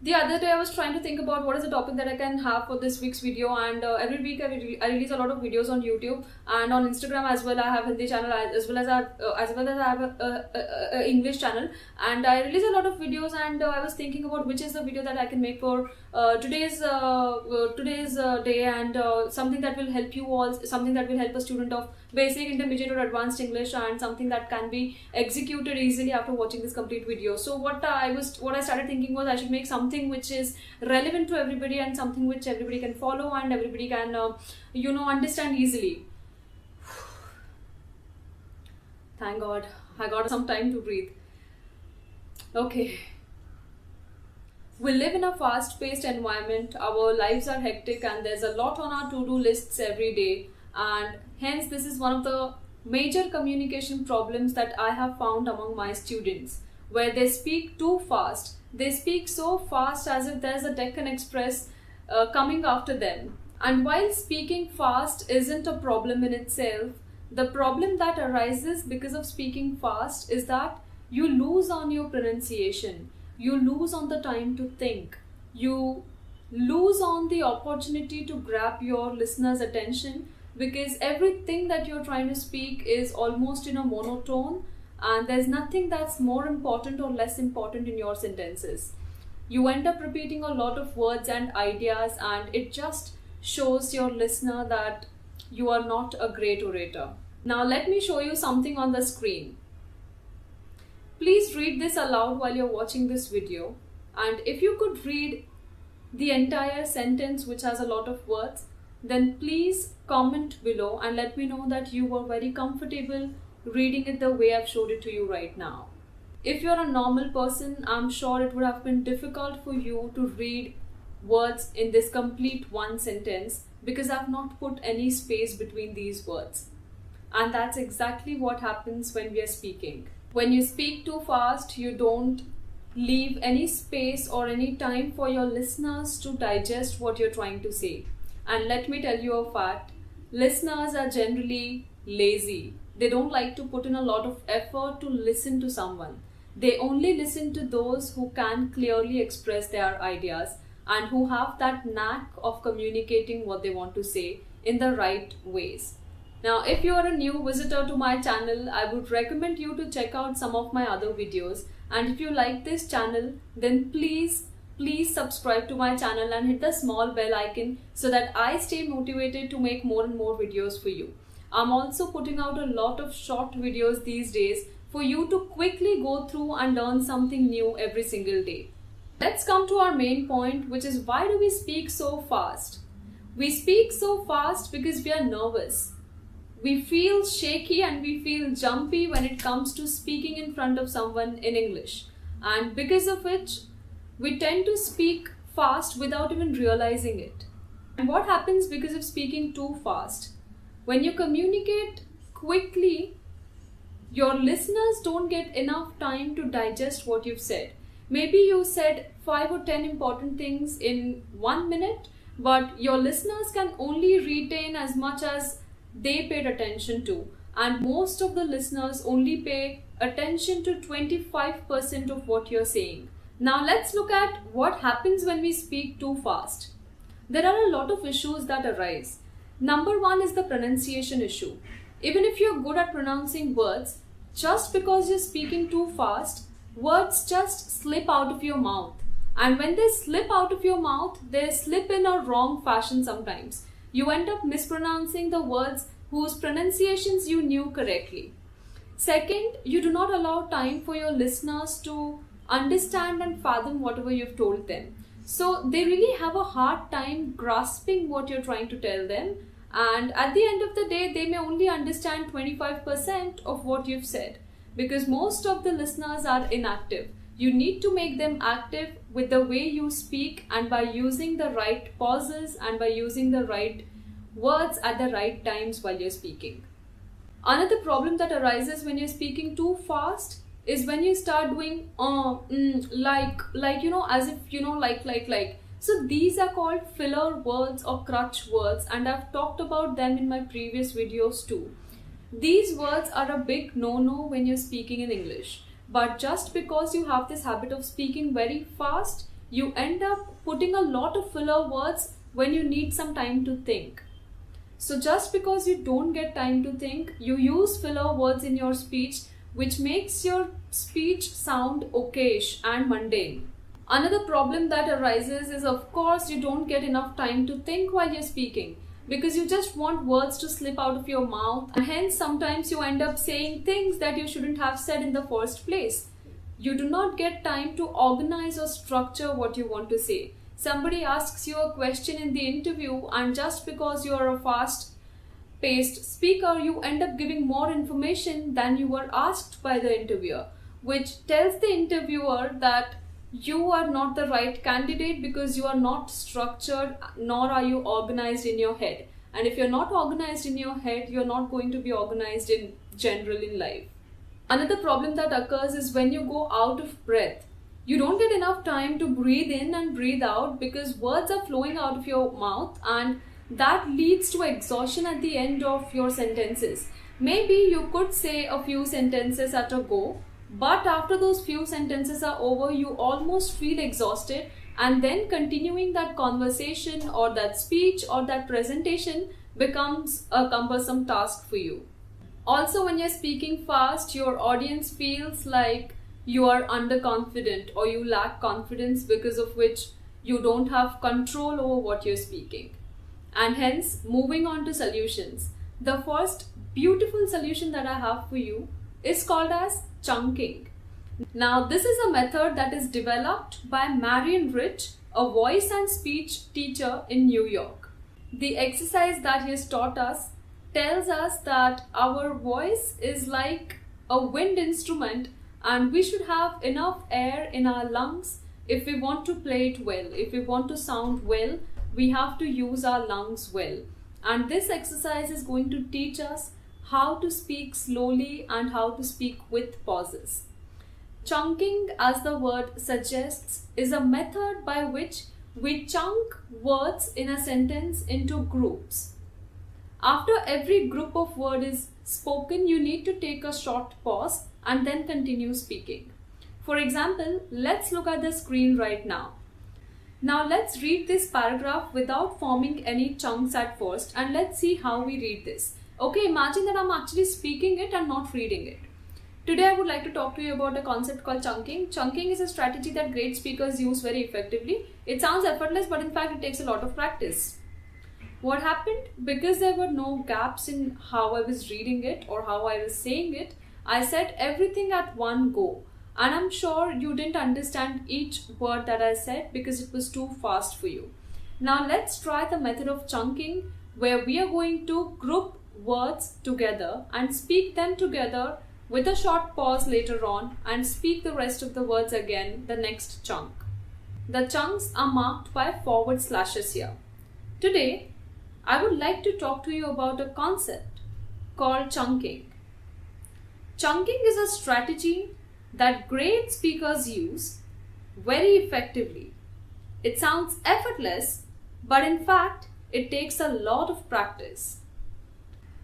The other day I was trying to think about what is the topic that I can have for this week's video, and every week I release a lot of videos on YouTube and on Instagram as well. I have Hindi channel as well as I have a English channel, and I release a lot of videos. And I was thinking about which is the video that I can make for today's day, and something that will help you all, something that will help a student of basic, intermediate, or advanced English, and something that can be executed easily after watching this complete video. So what I started thinking was I should make something which is relevant to everybody, and something which everybody can follow and everybody can understand easily. Thank God I got some time to breathe. Okay. We live in a fast paced environment, our lives are hectic, and there's a lot on our to do lists every day. And hence, this is one of the major communication problems that I have found among my students, where they speak too fast. They speak so fast as if there's a Deccan Express coming after them. And while speaking fast isn't a problem in itself, the problem that arises because of speaking fast is that you lose on your pronunciation, you lose on the time to think, you lose on the opportunity to grab your listeners' attention, because everything that you're trying to speak is almost in a monotone, and there's nothing that's more important or less important in your sentences. You end up repeating a lot of words and ideas, and it just shows your listener that you are not a great orator. Now, let me show you something on the screen. Please read this aloud while you're watching this video, and if you could read the entire sentence, which has a lot of words, then please comment below and let me know that you were very comfortable reading it the way I've showed it to you right now. If you're a normal person, I'm sure it would have been difficult for you to read words in this complete one sentence, because I've not put any space between these words. And that's exactly what happens when we are speaking. When you speak too fast, you don't leave any space or any time for your listeners to digest what you're trying to say. And let me tell you a fact, listeners are generally lazy. They don't like to put in a lot of effort to listen to someone. They only listen to those who can clearly express their ideas and who have that knack of communicating what they want to say in the right ways. Now, if you are a new visitor to my channel, I would recommend you to check out some of my other videos. And if you like this channel, then please subscribe to my channel and hit the small bell icon so that I stay motivated to make more and more videos for you. I'm also putting out a lot of short videos these days for you to quickly go through and learn something new every single day. Let's come to our main point, which is why do we speak so fast? We speak so fast because we are nervous. We feel shaky and we feel jumpy when it comes to speaking in front of someone in English. And because of which, we tend to speak fast without even realizing it. And what happens because of speaking too fast? When you communicate quickly, your listeners don't get enough time to digest what you've said. Maybe you said 5 or 10 important things in 1 minute, but your listeners can only retain as much as they paid attention to, and most of the listeners only pay attention to 25% of what you're saying. Now let's look at what happens when we speak too fast. There are a lot of issues that arise. Number one is the pronunciation issue. Even if you're good at pronouncing words, just because you're speaking too fast, words just slip out of your mouth. And when they slip out of your mouth, they slip in a wrong fashion sometimes. You end up mispronouncing the words whose pronunciations you knew correctly. Second, you do not allow time for your listeners to understand and fathom whatever you've told them. So they really have a hard time grasping what you're trying to tell them. And at the end of the day, they may only understand 25% of what you've said, because most of the listeners are inactive. You need to make them active with the way you speak and by using the right pauses and by using the right words at the right times while you're speaking. Another problem that arises when you're speaking too fast is when you start doing as if like. So these are called filler words or crutch words, and I've talked about them in my previous videos too. These words are a big no-no when you're speaking in English. But just because you have this habit of speaking very fast, you end up putting a lot of filler words when you need some time to think. So just because you don't get time to think, you use filler words in your speech, which makes your speech sound okayish and mundane. Another problem that arises is, of course, you don't get enough time to think while you're speaking because you just want words to slip out of your mouth, and hence sometimes you end up saying things that you shouldn't have said in the first place. You do not get time to organize or structure what you want to say. Somebody asks you a question in the interview, and just because you are a fast paced speaker, you end up giving more information than you were asked by the interviewer, which tells the interviewer that you are not the right candidate because you are not structured nor are you organized in your head. And if you're not organized in your head, you're not going to be organized in general in life. Another problem that occurs is when you go out of breath. You don't get enough time to breathe in and breathe out because words are flowing out of your mouth, and that leads to exhaustion at the end of your sentences. Maybe you could say a few sentences at a go, but after those few sentences are over, you almost feel exhausted, and then continuing that conversation or that speech or that presentation becomes a cumbersome task for you. Also, when you're speaking fast, your audience feels like you are underconfident or you lack confidence, because of which you don't have control over what you're speaking. And hence, moving on to solutions. The first beautiful solution that I have for you is called as chunking. Now, this is a method that is developed by Marion Rich, a voice and speech teacher in New York. The exercise that he has taught us tells us that our voice is like a wind instrument, and we should have enough air in our lungs if we want to play it well. If we want to sound well, we have to use our lungs well. And this exercise is going to teach us how to speak slowly and how to speak with pauses. Chunking, as the word suggests, is a method by which we chunk words in a sentence into groups. After every group of word is spoken, you need to take a short pause and then continue speaking. For example, let's look at the screen right now. Now let's read this paragraph without forming any chunks at first, and let's see how we read this. Okay, imagine that I'm actually speaking it and not reading it. Today I would like to talk to you about a concept called chunking. Chunking is a strategy that great speakers use very effectively. It sounds effortless, but in fact it takes a lot of practice. What happened? Because there were no gaps in how I was reading it or how I was saying it, I said everything at one go. And I'm sure you didn't understand each word that I said because it was too fast for you. Now let's try the method of chunking, where we are going to group words together and speak them together with a short pause later on, and speak the rest of the words again, the next chunk. The chunks are marked by forward slashes here. Today, I would like to talk to you about a concept called chunking. Chunking is a strategy that great speakers use very effectively. It sounds effortless, but in fact, it takes a lot of practice.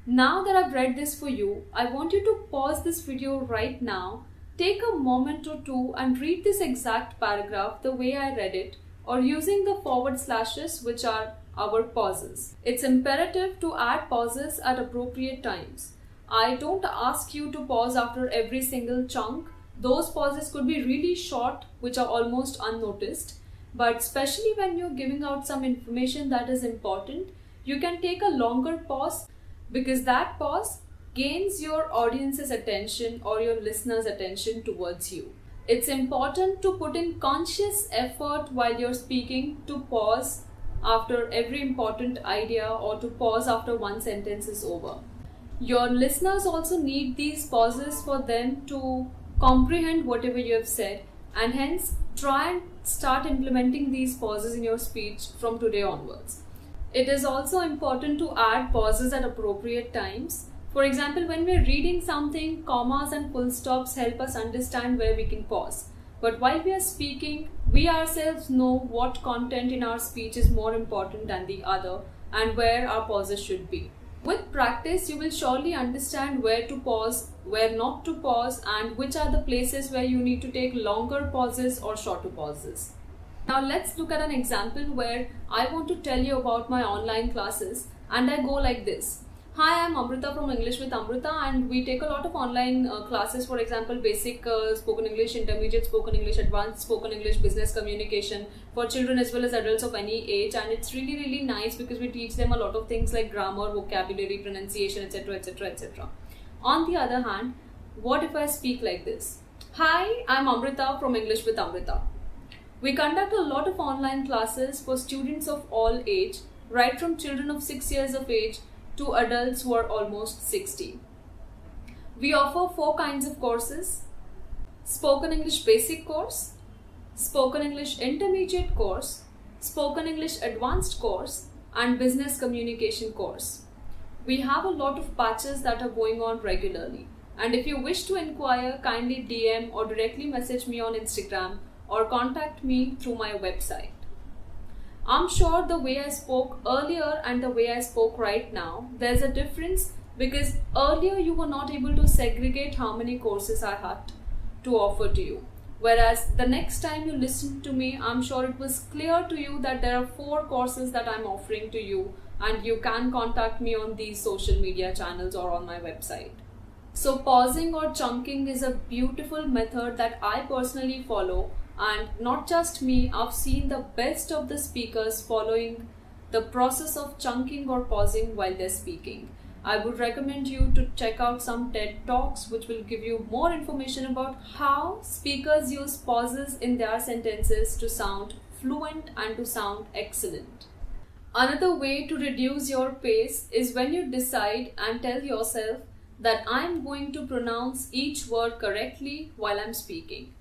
Now that I've read this for you, I want you to pause this video right now, take a moment or two and read this exact paragraph the way I read it, or using the forward slashes, which are our pauses. It's imperative to add pauses at appropriate times. I don't ask you to pause after every single chunk. Those pauses could be really short, which are almost unnoticed. But especially when you're giving out some information that is important, you can take a longer pause, because that pause gains your audience's attention or your listeners' attention towards you. It's important to put in conscious effort while you're speaking to pause after every important idea or to pause after one sentence is over. Your listeners also need these pauses for them to comprehend whatever you have said, and hence try and start implementing these pauses in your speech from today onwards. It is also important to add pauses at appropriate times. For example, when we're reading something, commas and full stops help us understand where we can pause. But while we are speaking, we ourselves know what content in our speech is more important than the other and where our pauses should be. With practice, you will surely understand where to pause, where not to pause, and which are the places where you need to take longer pauses or shorter pauses. Now let's look at an example where I want to tell you about my online classes, and I go like this. Hi, I'm Amrita from English with Amrita, and we take a lot of online classes, for example, basic spoken English, intermediate spoken English, advanced spoken English, business communication for children as well as adults of any age. And it's really, really nice because we teach them a lot of things like grammar, vocabulary, pronunciation, etc. etc. etc. On the other hand, what if I speak like this? Hi, I'm Amrita from English with Amrita. We conduct a lot of online classes for students of all age, right from children of 6 years of age to adults who are almost 60. We offer 4 kinds of courses: Spoken English Basic course, Spoken English Intermediate course, Spoken English Advanced course, and Business Communication course. We have a lot of batches that are going on regularly, and if you wish to inquire, kindly DM or directly message me on Instagram or contact me through my website. I'm sure the way I spoke earlier and the way I spoke right now, there's a difference, because earlier you were not able to segregate how many courses I had to offer to you. Whereas the next time you listen to me, I'm sure it was clear to you that there are 4 courses that I'm offering to you, and you can contact me on these social media channels or on my website. So pausing or chunking is a beautiful method that I personally follow, and not just me, I've seen the best of the speakers following the process of chunking or pausing while they're speaking. I would recommend you to check out some TED Talks which will give you more information about how speakers use pauses in their sentences to sound fluent and to sound excellent. Another way to reduce your pace is when you decide and tell yourself that I'm going to pronounce each word correctly while I'm speaking.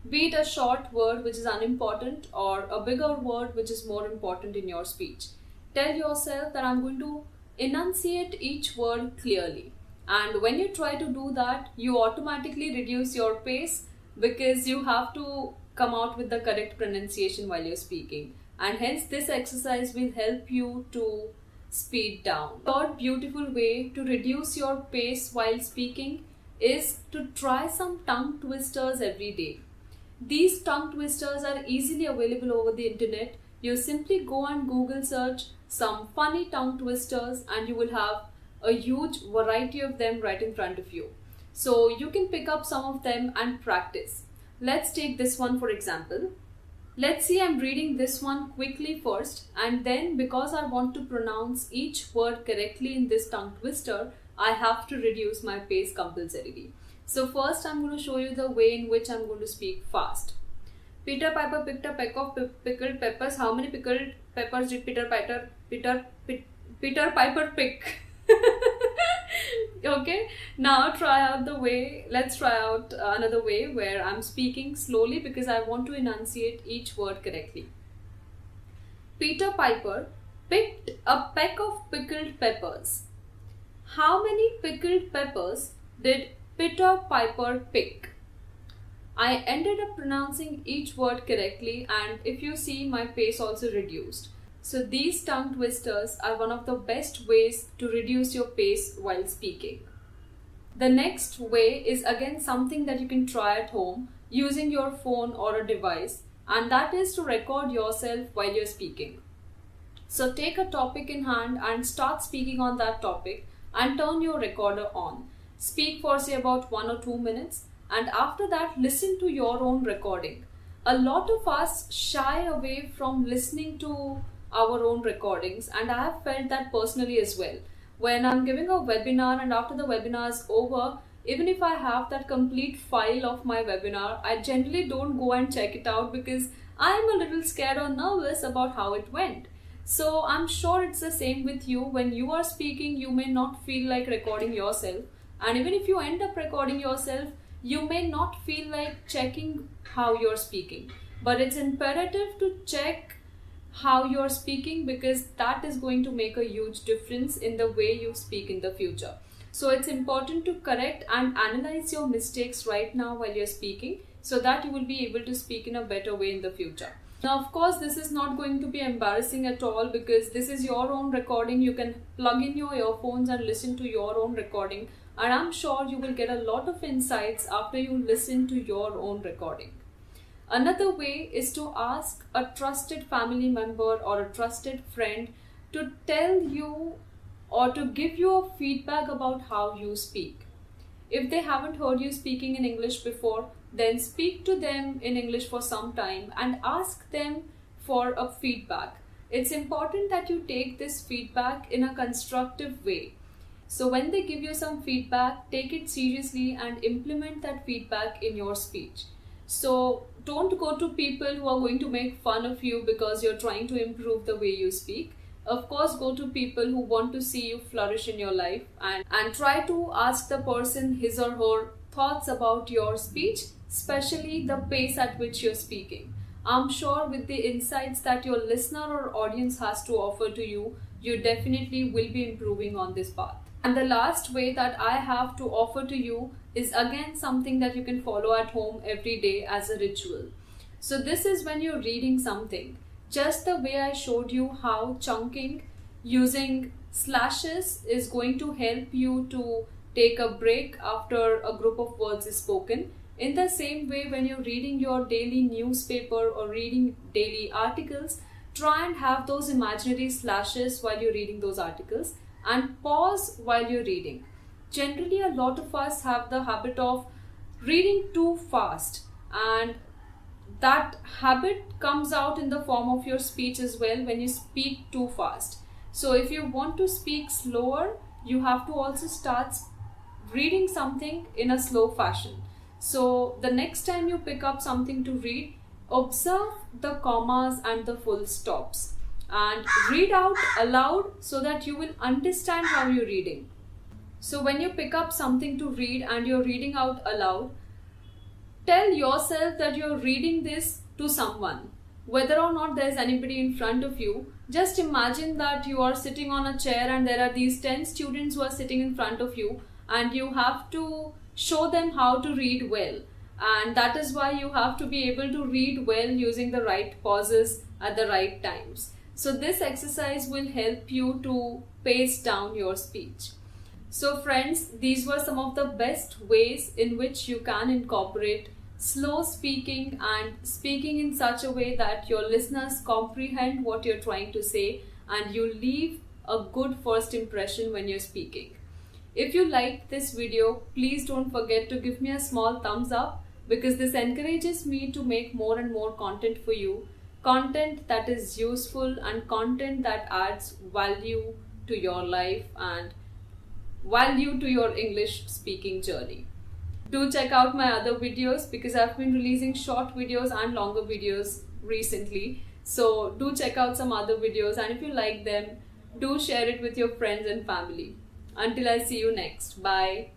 Be it a short word which is unimportant or a bigger word which is more important in your speech. Tell yourself that I'm going to enunciate each word clearly. And when you try to do that, you automatically reduce your pace because you have to come out with the correct pronunciation while you're speaking. And hence this exercise will help you to speed down. Third beautiful way to reduce your pace while speaking is to try some tongue twisters every day. These tongue twisters are easily available over the internet. You simply go and Google search some funny tongue twisters and you will have a huge variety of them right in front of you. So you can pick up some of them and practice. Let's take this one for example. Let's see, I'm reading this one quickly first, and then because I want to pronounce each word correctly in this tongue twister, I have to reduce my pace compulsorily. So first I'm going to show you the way in which I'm going to speak fast. Peter Piper picked a peck of pickled peppers. How many pickled peppers did Peter Piper pick? Okay, now let's try out another way where I'm speaking slowly because I want to enunciate each word correctly. Peter Piper picked a peck of pickled peppers. How many pickled peppers did Peter Piper pick? I ended up pronouncing each word correctly, and if you see, my pace also reduced. So these tongue twisters are one of the best ways to reduce your pace while speaking. The next way is again something that you can try at home using your phone or a device, and that is to record yourself while you're speaking. So take a topic in hand and start speaking on that topic and turn your recorder on. Speak for say about 1 or 2 minutes, and after that listen to your own recording. A lot of us shy away from listening to our own recordings, and I have felt that personally as well. When I'm giving a webinar and after the webinar is over, even if I have that complete file of my webinar, I generally don't go and check it out because I'm a little scared or nervous about how it went. So I'm sure it's the same with you. When you are speaking, you may not feel like recording yourself, and even if you end up recording yourself, you may not feel like checking how you're speaking. But it's imperative to check how you're speaking because that is going to make a huge difference in the way you speak in the future. So it's important to correct and analyze your mistakes right now while you're speaking so that you will be able to speak in a better way in the future. Now, of course, this is not going to be embarrassing at all because this is your own recording. You can plug in your earphones and listen to your own recording, and I'm sure you will get a lot of insights after you listen to your own recording. Another way is to ask a trusted family member or a trusted friend to tell you or to give you a feedback about how you speak. If they haven't heard you speaking in English before, then speak to them in English for some time and ask them for a feedback. It's important that you take this feedback in a constructive way. So when they give you some feedback, take it seriously and implement that feedback in your speech. So don't go to people who are going to make fun of you because you're trying to improve the way you speak. Of course, go to people who want to see you flourish in your life, and try to ask the person his or her thoughts about your speech, especially the pace at which you're speaking. I'm sure with the insights that your listener or audience has to offer to you, you definitely will be improving on this path. And the last way that I have to offer to you is again something that you can follow at home every day as a ritual. So, this is when you're reading something. Just the way I showed you how chunking using slashes is going to help you to take a break after a group of words is spoken. In the same way, when you're reading your daily newspaper or reading daily articles, try and have those imaginary slashes while you're reading those articles and pause while you're reading. Generally, a lot of us have the habit of reading too fast, and that habit comes out in the form of your speech as well when you speak too fast. So, if you want to speak slower, you have to also start reading something in a slow fashion. So, the next time you pick up something to read, observe the commas and the full stops and read out aloud so that you will understand how you're reading. So, when you pick up something to read and you're reading out aloud, tell yourself that you're reading this to someone. Whether or not there's anybody in front of you, just imagine that you are sitting on a chair and there are these 10 students who are sitting in front of you, and you have to show them how to read well. And that is why you have to be able to read well using the right pauses at the right times. So, this exercise will help you to pace down your speech. So friends, these were some of the best ways in which you can incorporate slow speaking and speaking in such a way that your listeners comprehend what you're trying to say and you leave a good first impression when you're speaking. If you liked this video, please don't forget to give me a small thumbs up, because this encourages me to make more and more content for you. Content that is useful and content that adds value to your life and value to your English speaking journey. Do check out my other videos because I've been releasing short videos and longer videos recently. So do check out some other videos, and if you like them, do share it with your friends and family. Until I see you next. Bye.